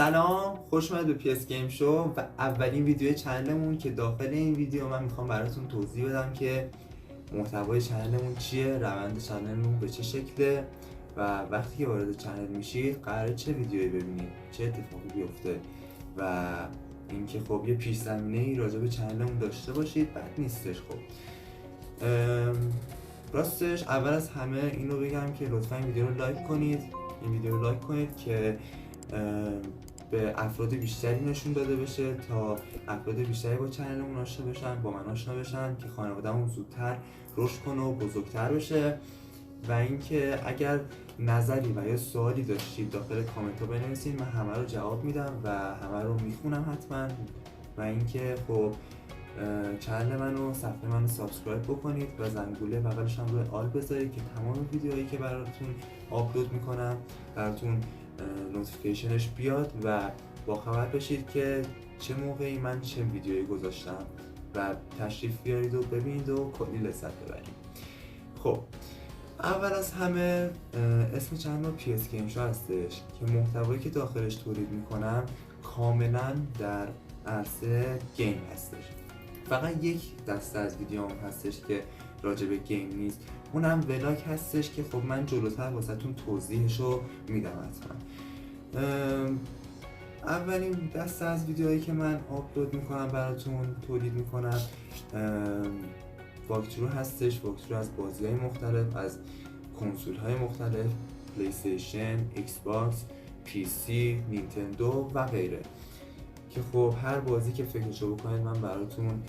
سلام، خوش اومد به PS گیم شو و اولین ویدیو چنلمون که داخل این ویدیو من میخوام براتون توضیح بدم که محتوای چنلمون چیه، روند چنلمون به چه شکله و وقتی که وارد چنل میشید قراره چه ویدیویی ببینید، چه اتفاقی بیفته و اینکه خب یه پیش زمینه‌ای راجع به چنلمون داشته باشید. بد نیستش. خب راستش اول از همه اینو بگم که لطفا این ویدیو رو لایک کنید، که به افراد بیشتری نشون داده بشه تا افراد بیشتری با چنلمون آشنا بشن، با من آشنا بشن، که خانواده‌مون زودتر رشد کنه و بزرگتر بشه. و اینکه اگر نظری و یا سوالی داشتید داخل کامنت ها بنویسید، من همه رو جواب میدم و همه رو میخونم حتما. و اینکه خب چنل منو، صفحه منو سابسکرایب بکنید و زنگوله بغلش هم روی آل بذارید که تمام ویدیوهایی که براتون آپلود میکنم براتون نوتیفیکیشنش بیاد و باخبر بشید که چه موقعی من چه ویدیویی گذاشتم و تشریف بیارید و ببینید و کلی لذت ببرید. خب اول از همه اسم چنل PS گیم شو هستش که محتوایی که داخلش تولید میکنم کاملا در عرصه گیم هستش. فقط یک دسته از ویدیوام هستش که راجع به گیم نیست، اونم ولاگ هستش که خب من جلوتر واسهتون توضیحشو میدم حتما. اولین دسته از ویدیوهایی که من آپلود میکنم براتون تولید میکنم واکترو هستش. واکترو از بازی‌های مختلف، از کنسول‌های مختلف، پلی استیشن، ایکس باکس، پی سی، نینتندو و غیره، که خب هر بازی که فکرشو بکنید من براتون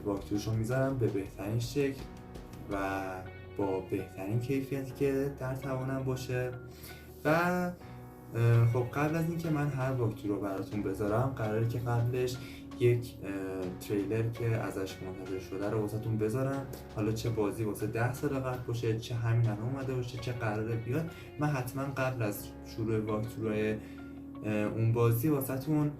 واکتروشو میذارم به بهترین شکل و با بهترین کیفیتی که در توانم باشه. و خب قبل از اینکه من هر واکترو رو براتون بذارم قراره که قبلش یک تریلر که ازش منتظر شده رو واسهتون بذارم. حالا چه بازی واسه 10 سال قبل باشه، چه همین الان اومده باشه، چه قراره بیاد، من حتما قبل از شروع واکتروهای اون بازی واسهتون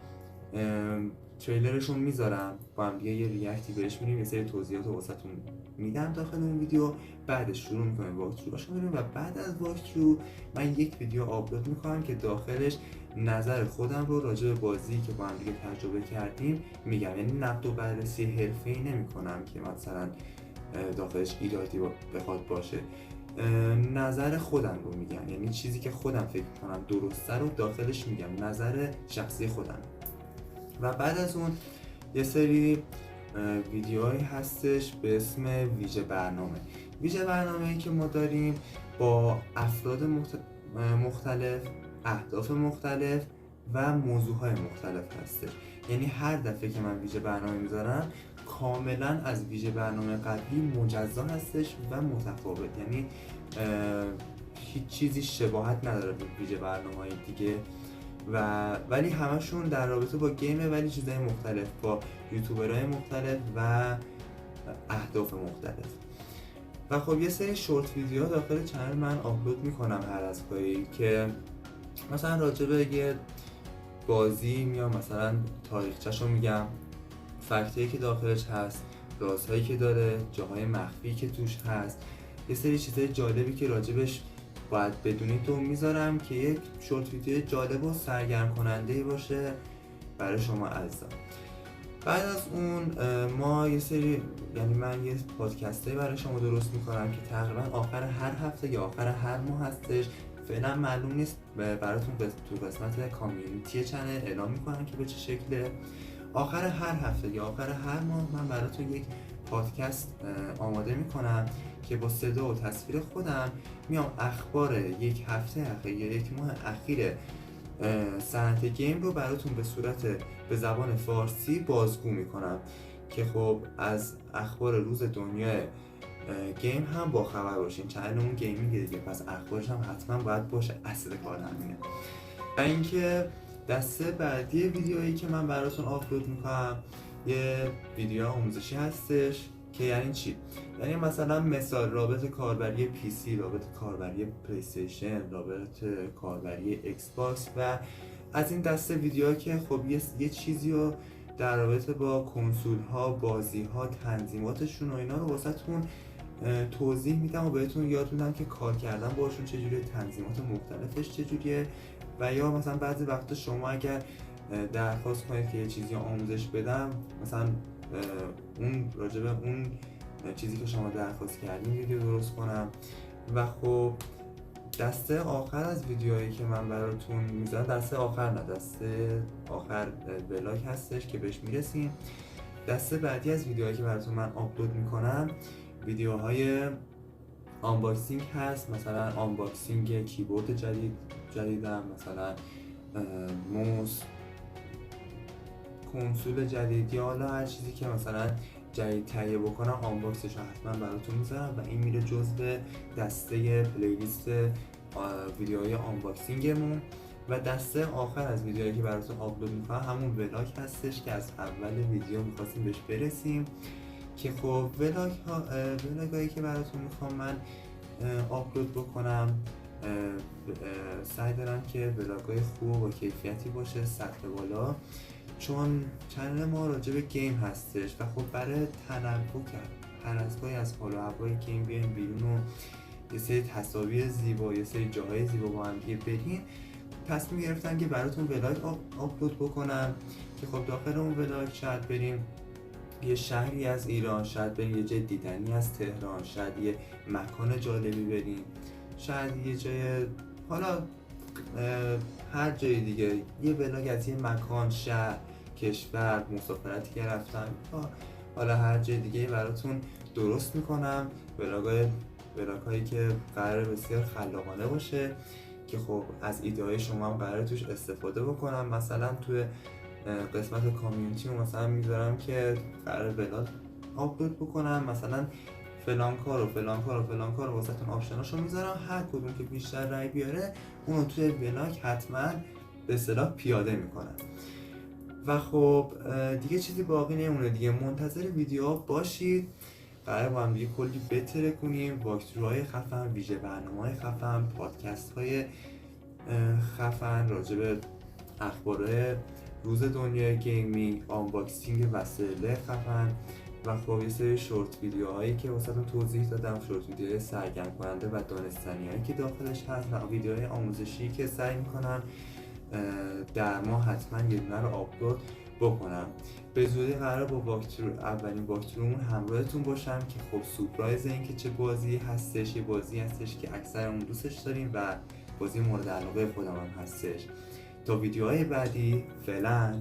تریلرشون میذارم، با هم دیگه یه ریاکتی بهش میدیم، یه سری توضیحات رو واسهتون میدم داخل اون ویدیو. بعدش شروع میکنیم واکتروهاشو میریم و بعد از واکترو من یک ویدیو آپلود میکنم که داخلش نظر خودم رو راجع به بازی که با هم دیگه تجربه کردیم میگم. یعنی نقد و بررسی حرفه‌ای نمیکنم که مثلا داخلش ایرادی بخواد باشه، نظر خودم رو میگم، یعنی چیزی که خودم فکر کنم درسته رو داخلش میگم، نظر شخصی خودم. و بعد از اون یه سری ویدیوهایی هستش به اسم ویژه برنامه‌ای که ما داریم با افراد مختلف، اهداف مختلف و موضوعهای مختلف هستش. یعنی هر دفعه که من ویژه برنامه میذارم کاملا از ویژه برنامه قبلی مجزا هستش و متفاوت، یعنی هیچ چیزی شباهت نداره به ویژه برنامه‌های دیگه ولی همشون در رابطه با گیمه، ولی چیزهای مختلف، با یوتیوبرهای مختلف و اهداف مختلف. و خب یه سری شورت ویدیو داخل چنل من آپلود میکنم هر از گاهی که مثلا راجع به یه بازی میام، مثلا تاریخچه‌شو میگم، فکتایی که داخلش هست، رازهایی که داره، جاهای مخفی که توش هست، یه سری چیزهای جالبی که راجبش باید بدونید رو میذارم که یک شورت ویدیو جالب و سرگرم کننده باشه برای شما عزیزان. بعد از اون ما یه سری، یعنی من یه پادکسته برای شما درست میکنم که تقریبا آخر هر هفته یا آخر هر ماه هستش. فعلا معلوم نیست، براتون تو قسمت کامیونیتی چنل اعلام میکنم که به چه شکله. آخر هر هفته یا آخر هر ماه من براتون یک پادکست آماده میکنم که با صدا و تصویر خودم میام اخبار یک هفته اخیر یا یک ماه اخیر صنعت گیم رو براتون به صورت به زبان فارسی بازگو میکنم که خب از اخبار روز دنیای گیم هم با خبر باشین. چنلمون گیمینگ دیگه، پس اخبارش هم حتما باید باشه، اصل کار همینه. و اینکه دسته بعدی ویدیویی که من براتون آپلود میکنم یه ویدیو آموزشی هستش که یعنی چی؟ یعنی مثلا مثال رابط کاربری پی سی، رابط کاربری پلی استیشن، رابط کاربری ایکس باکس و از این دسته ویدیوها که خب یه چیزی رو در رابطه با کنسول ها، بازی ها، تنظیماتشون و اینا رو واسهتون توضیح میدم و بهتون یاد میدم که کار کردن باشون چجوریه، تنظیمات مختلفش چجوریه. و یا مثلا بعضی وقتا شما اگر درخواست کنید که یه چیزی آموزش بدم، مثلا اون راجبه اون چیزی که شما درخواست کردین ویدیو درست کنم. و خب دسته آخر از ویدیوهایی که من براتون میذارم، دسته آخر نه، دسته آخر ولاگ هستش که بهش میرسیم. دسته بعدی از ویدیوهایی که براتون من آپلود میکنم ویدیوهای آنباکسینگ هست، مثلا آنباکسینگ کیبورد جدیدم، مثلا موس، کنسول جدید، یا حالا هر چیزی که مثلا جدید تهیه بکنم آنباکسش رو حتما براتون میذارم و این میره جزو دسته پلیلیست ویدیوهای آنباکسینگمون. و دسته آخر از ویدیوهایی که براتون آپلود میکنم همون ولاگ هستش که از اول ویدیو میخواستیم بهش برسیم. که خب ولاگایی که براتون میخوام من آپلود بکنم، سعی دارم که ولاگای خوب و با کیفیتی باشه، سطح بالا، چون چنل ما راجع به گیم هستش و خب برای تنوع هر از گاهی از حال و هوای گیم بیایم بیرون و یه سری تصاویر زیبا، یه سری جاهای زیبا با هم دیگه بریم، تصمیم گرفتم که براتون ولاگ آپلود بکنم. که خب داخل اون ولاگ شاید بریم یه شهری از ایران، شاید بریم یه جای دیدنی از تهران، شاید یه مکان جالبی بریم، شاید یه جای، حالا هر جای دیگه، یه ولاگ از یه مکان، شهر، کشور، مسافرتی که رفتم، حالا هر جای دیگه براتون درست میکنم. ولاگ‌هایی که قرار بسیار خلاقانه باشه که خب از ایده های شما هم قرار توش استفاده بکنم. مثلا توی قسمت کامیونیتی مثلا میذارم که قرار ولاگ آپلود بکنم، مثلا فلان کار و فلان کار و فلان کار واسهتون آپشناشو میذارم، هر کدوم که بیشتر رای بیاره اونو توی ولاگ حتما به اصطلاح پیاده میکنم. و خب دیگه چیزی باقی نمونه دیگه، منتظر ویدیوها باشید. قرار با هم دیگه کلی بتره کنیم، واکتورهای خفن، ویژه برنامه‌های خفن، پادکست های خفن راجع به اخبار روز دنیای گیمینگ، آنباکسینگ وسایل خفن و خب یه سری شورت ویدیوهایی که واسهتون توضیح دادم، شورت ویدیوهای سرگرم کننده و دانستنی‌هایی که داخلش هست و ویدیوهای آموزشی که سعی می‌کنم در ماه حتما یه دونه رو آپلود بکنم. به زودی قرار با اولین واکتورمون همراهتون باشم که خب سورپرایز این که چه بازی هستش، یه بازی هستش که اکثرمون دوستش داریم و بازی مورد علاقه خودم هم هستش. تا ویدیوهای بعدی، فعلا